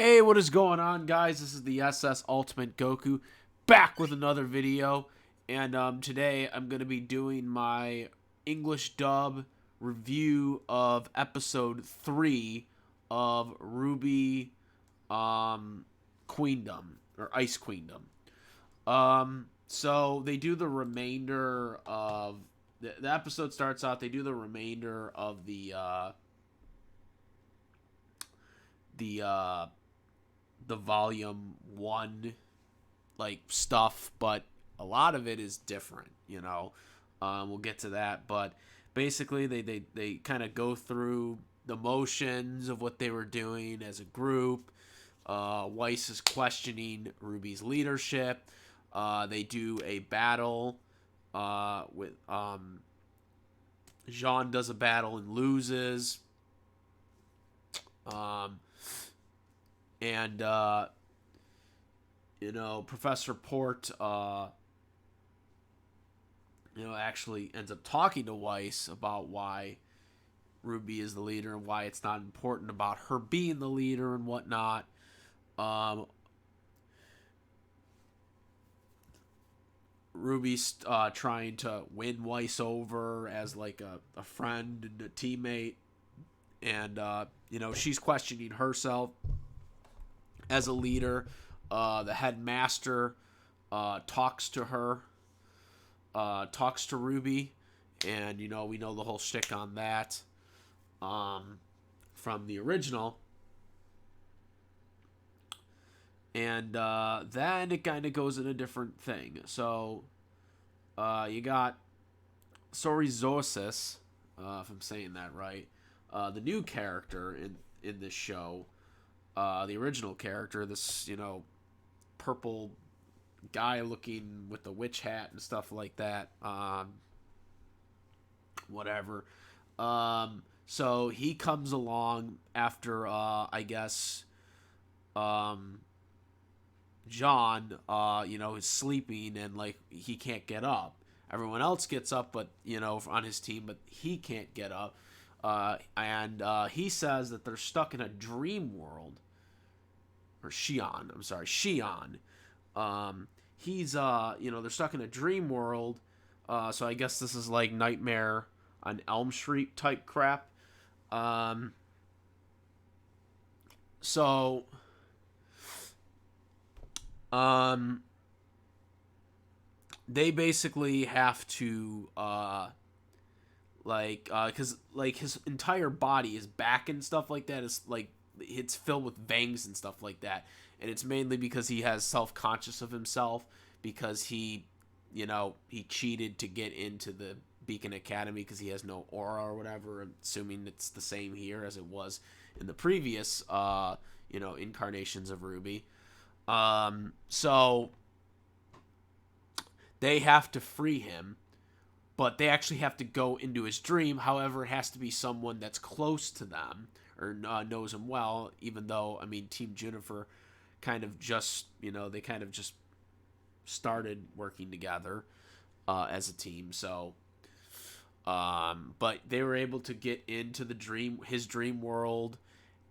Hey, what is going on, guys? This is the SS Ultimate Goku back with another video, and today I'm going to be doing my English dub review of episode 3 of RWBY Queendom, or Ice Queendom. So they do the remainder of the episode starts out. They do the remainder of the volume 1 like stuff, but a lot of it is different. We'll get to that, but basically they kind of go through the motions of what they were doing as a group. Wess is questioning RWBY's leadership. They do a battle with Jaune does a battle and loses. And Professor Port actually ends up talking to Wess about why RWBY is the leader and why it's not important about her being the leader and whatnot. RWBY's trying to win Wess over as like a friend and a teammate, and she's questioning herself as a leader. The headmaster talks to her, talks to RWBY, and we know the whole shtick on that from the original. And then it kind of goes in a different thing. So you got Sorizosis, if I'm saying that right, the new character in this show. The original character, this purple guy looking with the witch hat and stuff like that. Whatever. So he comes along after I guess Jaune is sleeping and like he can't get up. Everyone else gets up, but on his team, but he can't get up. And he says that they're stuck in a dream world. Or Shion, I'm sorry, Shion. He's they're stuck in a dream world. So I guess this is like Nightmare on Elm Street type crap. So they basically have to because his entire body, his back and stuff like that is like it's filled with veins and stuff like that, and it's mainly because he has self-conscious of himself because he cheated to get into the Beacon Academy because he has no aura or whatever. I'm assuming it's the same here as it was in the previous incarnations of RWBY. So they have to free him, but they actually have to go into his dream. However, it has to be someone that's close to them or knows him well, even though, Team Juniper kind of just, they kind of just started working together as a team. So, but they were able to get into his dream world,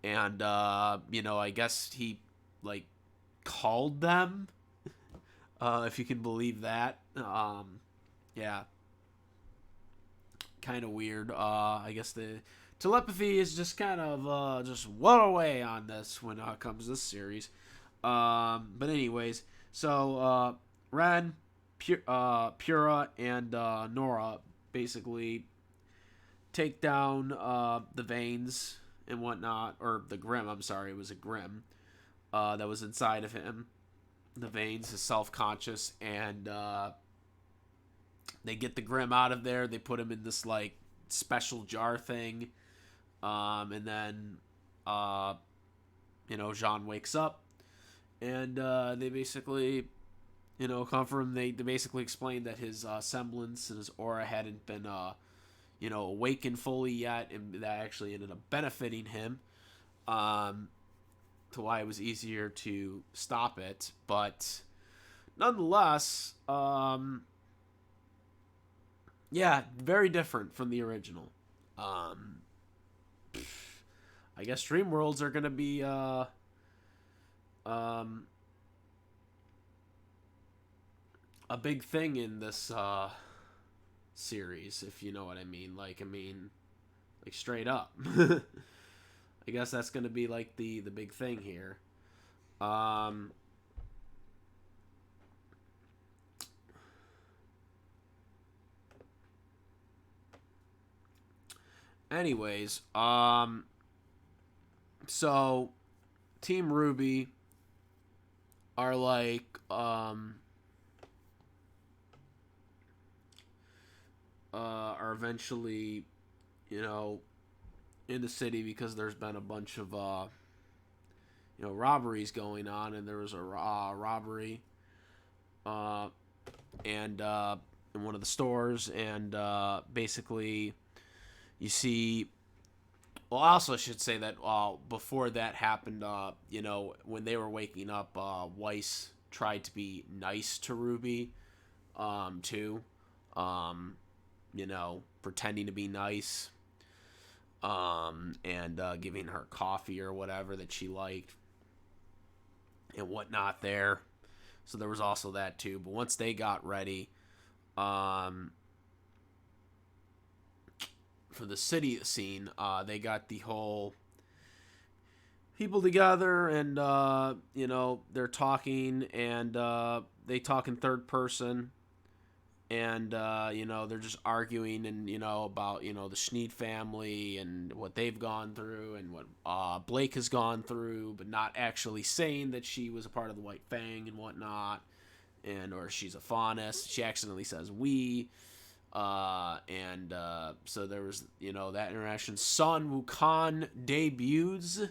and, I guess he, called them, if you can believe that. Yeah. Kind of weird. I guess the telepathy is just kind of just one away on this when it comes to this series. But anyways, so Ren, Pura, and Nora basically take down the veins and whatnot, or the Grimm. I'm sorry, it was a Grimm that was inside of him. The veins is self-conscious, and they get the Grimm out of there. They put him in this special jar thing. And then, Jaune wakes up, and they basically, comfort him. They basically explain that his semblance and his aura hadn't been, awakened fully yet, and that actually ended up benefiting him, to why it was easier to stop it. But nonetheless, yeah, very different from the original. I guess dream worlds are gonna be um, a big thing in this series, if you know what I mean. Like straight up. I guess that's gonna be like the big thing here. Um, anyways, so Team RWBY are like are eventually, you know, in the city because there's been a bunch of robberies going on, and there was a robbery uh and in one of the stores, and basically you see. Well, I also should say that before that happened, when they were waking up, Wess tried to be nice to RWBY, too. Pretending to be nice, and giving her coffee or whatever that she liked and whatnot there. So there was also that too. But once they got ready, um, for the city scene, they got the whole people together, and they're talking, and they talk in third person, and they're just arguing, and about the Schneid family and what they've gone through, and what Blake has gone through, but not actually saying that she was a part of the White Fang and whatnot, and or she's a faunus. She accidentally says we. And so there was that interaction. Sun Wukong debuts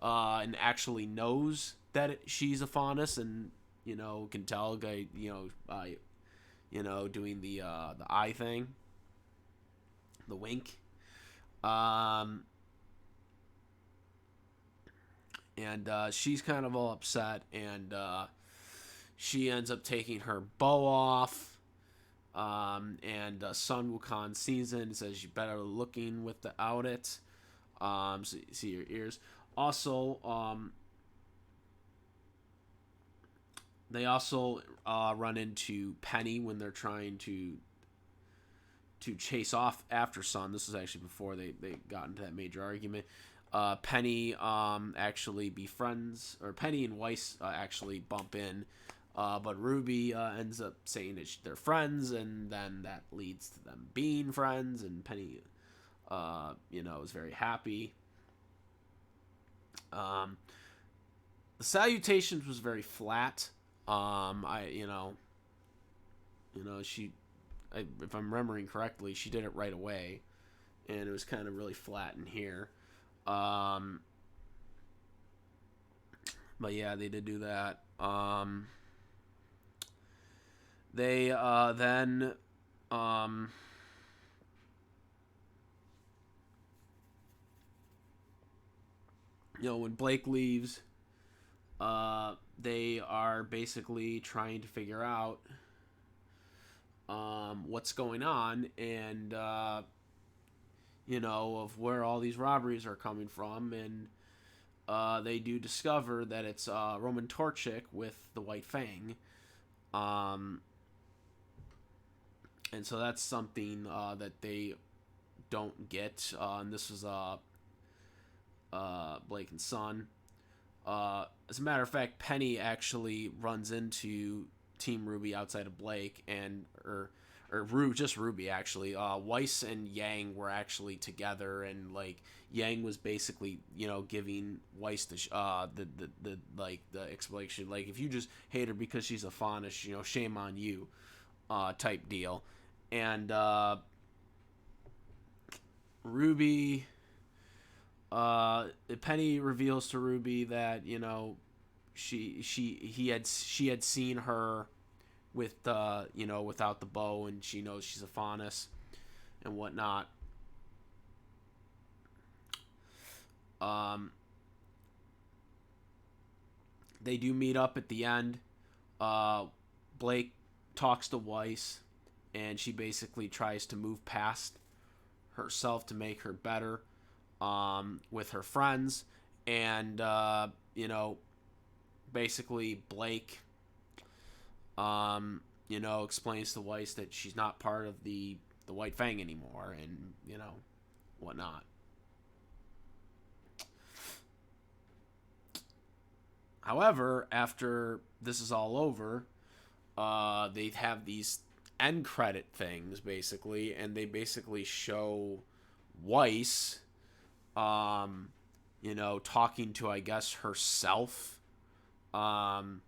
and actually knows that she's a faunus, and can tell by doing the eye thing, the wink. And she's kind of all upset, and she ends up taking her bow off. And Sun Wukong sees it and says, "You better looking without it." So you see your ears. Also, they also run into Penny when they're trying to chase off after Sun. This was actually before they got into that major argument. Penny actually befriends, or Penny and Wess actually bump in. But RWBY ends up saying that they're friends, and then that leads to them being friends, and Penny, is very happy. The salutations was very flat. If I'm remembering correctly, she did it right away, and it was kind of really flat in here. But yeah, they did do that. They then when Blake leaves, they are basically trying to figure out what's going on, and of where all these robberies are coming from, and they do discover that it's Roman Torchic with the White Fang. And so that's something that they don't get. And this was Blake and Sun. As a matter of fact, Penny actually runs into Team RWBY outside of Blake, and just RWBY actually. Wess and Yang were actually together, and like Yang was basically giving Wess the explanation, like, if you just hate her because she's a faunus, shame on you, type deal. And RWBY, Penny reveals to RWBY that she had seen her with without the bow, and she knows she's a faunus and whatnot. They do meet up at the end. Blake talks to Wess, and she basically tries to move past herself to make her better with her friends, and basically Blake, explains to Weiss that she's not part of the White Fang anymore, and whatnot. However, after this is all over, they have these end credit things basically, and they basically show Weiss, talking to, I guess, herself, and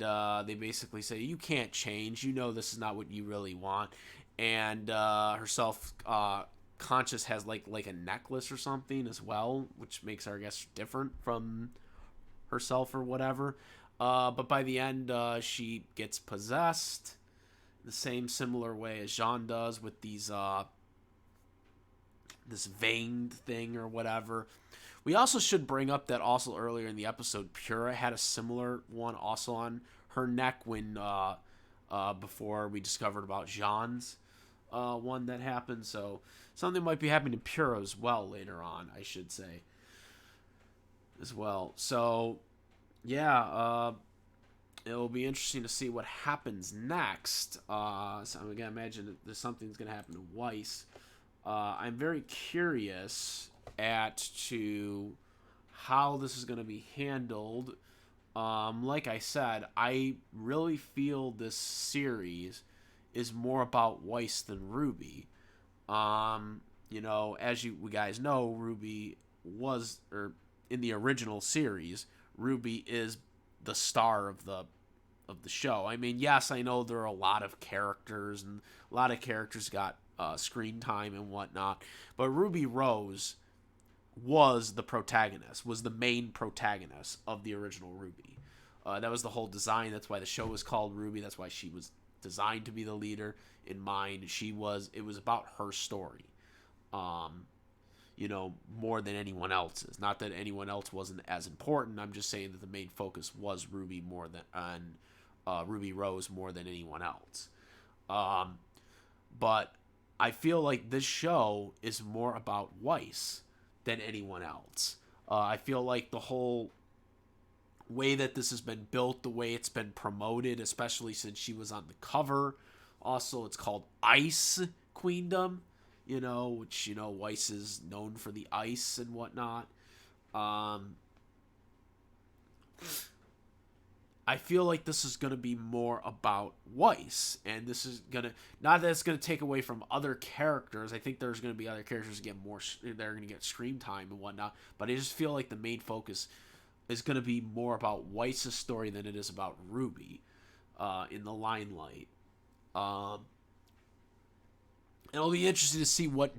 they basically say, "You can't change. This is not what you really want." And herself, conscious, has like a necklace or something as well, which makes her, I guess, different from herself or whatever. But by the end, she gets possessed the same similar way as Jaune does, with these this vein thing or whatever. We also should bring up that also earlier in the episode, Pura had a similar one also on her neck when before we discovered about Jaune's one that happened. So something might be happening to Pura as well later on, I should say, as well. So yeah, it'll be interesting to see what happens next. So I'm gonna imagine that there's something's gonna happen to Weiss. I'm very curious to how this is gonna be handled. Like I said, I really feel this series is more about Weiss than RWBY. As you guys know, RWBY was, or in the original series, RWBY is the star of the show. I mean, yes, I know there are a lot of characters, and a lot of characters got screen time and whatnot, but Ruby Rose was the protagonist, was the main protagonist of the original RWBY. That was the whole design. That's why the show was called RWBY. That's why she was designed to be the leader in mind. It was about her story, more than anyone else's. Not that anyone else wasn't as important. I'm just saying that the main focus was Ruby more than Ruby Rose more than anyone else. But I feel like this show is more about Weiss than anyone else. I feel like the whole way that this has been built, the way it's been promoted, especially since she was on the cover. Also, it's called Ice Queendom, which, Weiss is known for the ice and whatnot. I feel like this is going to be more about Weiss, and this is going to, not that it's going to take away from other characters. I think there's going to be other characters that get more, they're going to get screen time and whatnot, but I just feel like the main focus is going to be more about Weiss's story than it is about RWBY in the limelight. It'll be interesting to see what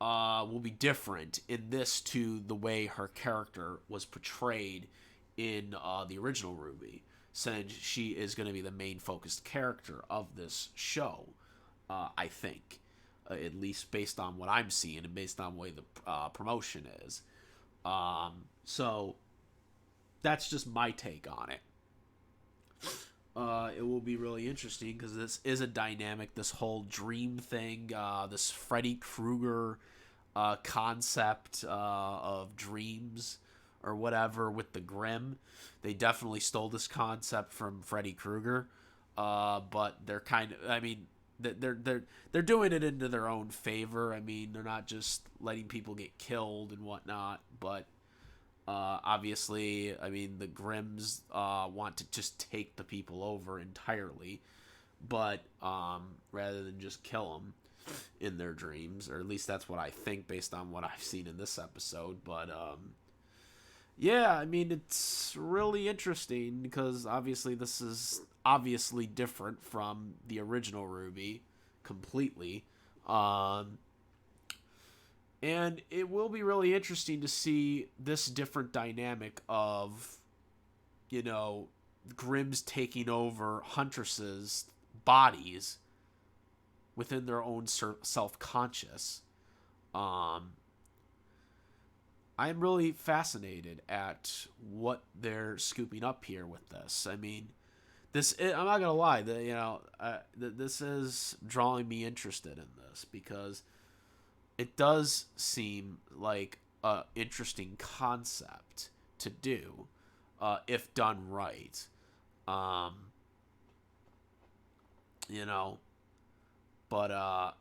will be different in this to the way her character was portrayed in the original RWBY, since she is going to be the main focused character of this show, I think, at least based on what I'm seeing and based on the way the promotion is. So that's just my take on it. It will be really interesting because this is a dynamic, this whole dream thing, this Freddy Krueger concept of dreams or whatever with the Grimm. They definitely stole this concept from Freddy Krueger, but they're kind of, I mean, they're doing it into their own favor. I mean, they're not just letting people get killed and whatnot, but obviously, I mean, the Grimms want to just take the people over entirely, but rather than just kill them in their dreams, or at least that's what I think based on what I've seen in this episode. But yeah, I mean, it's really interesting because obviously this is obviously different from the original RWBY completely. And it will be really interesting to see this different dynamic of, Grimm's taking over Huntresses' bodies within their own self-conscious. I'm really fascinated at what they're scooping up here with this. I mean, I'm not gonna lie, this is drawing me interested in this because it does seem like a interesting concept to do if done right. You know, but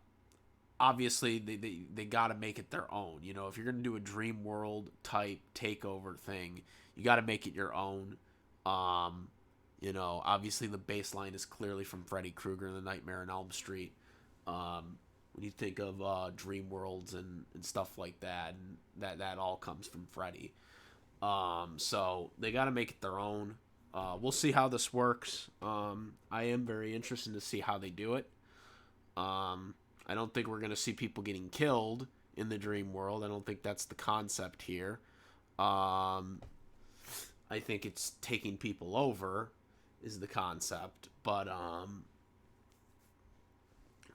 obviously they got to make it their own. You know, if you're going to do a Dream World type takeover thing, you got to make it your own. You know, obviously the baseline is clearly from Freddy Krueger and the Nightmare on Elm Street. When you think of Dream Worlds and stuff like that, and that all comes from Freddy. So they got to make it their own. We'll see how this works. I am very interested to see how they do it. I don't think we're going to see people getting killed in the Dream World. I don't think that's the concept here. I think it's taking people over is the concept. But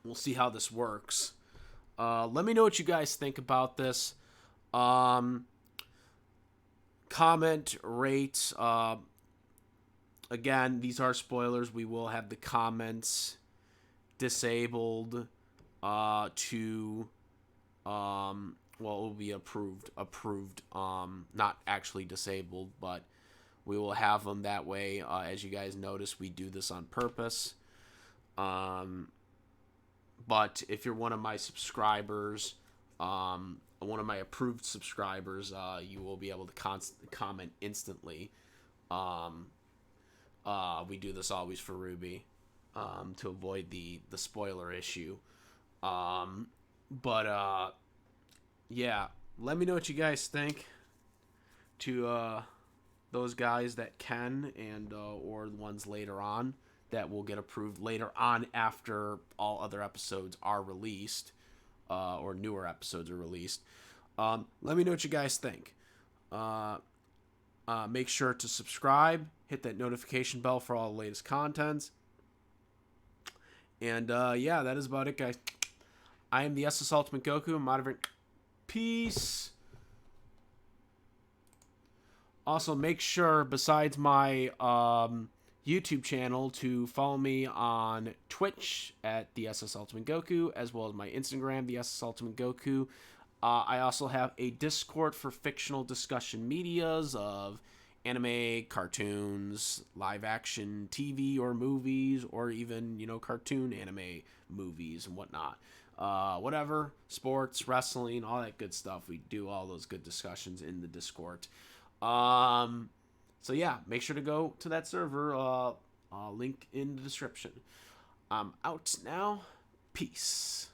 we'll see how this works. Let me know what you guys think about this. Comment, rate. Again, these are spoilers. We will have the comments disabled to well, it will be approved, not actually disabled, but we will have them that way. As you guys notice, we do this on purpose. But if you're one of my subscribers, one of my approved subscribers, you will be able to comment instantly. We do this always for RWBY, to avoid the spoiler issue. Yeah, let me know what you guys think to those guys that can, and or the ones later on that will get approved later on after all other episodes are released, or newer episodes are released. Let me know what you guys think. Make sure to subscribe, hit that notification bell for all the latest contents. And yeah, that is about it, guys. I am the SS Ultimate Goku. I'm out of here. Peace. Also, make sure, besides my YouTube channel, to follow me on Twitch at the SS Ultimate Goku, as well as my Instagram, the SS Ultimate Goku. I also have a Discord for fictional discussion medias of anime, cartoons, live action TV or movies, or even, you know, cartoon anime movies and whatnot. Whatever, sports, wrestling, all that good stuff. We do all those good discussions in the Discord. So yeah, make sure to go to that server. Link in the description. I'm out now. Peace.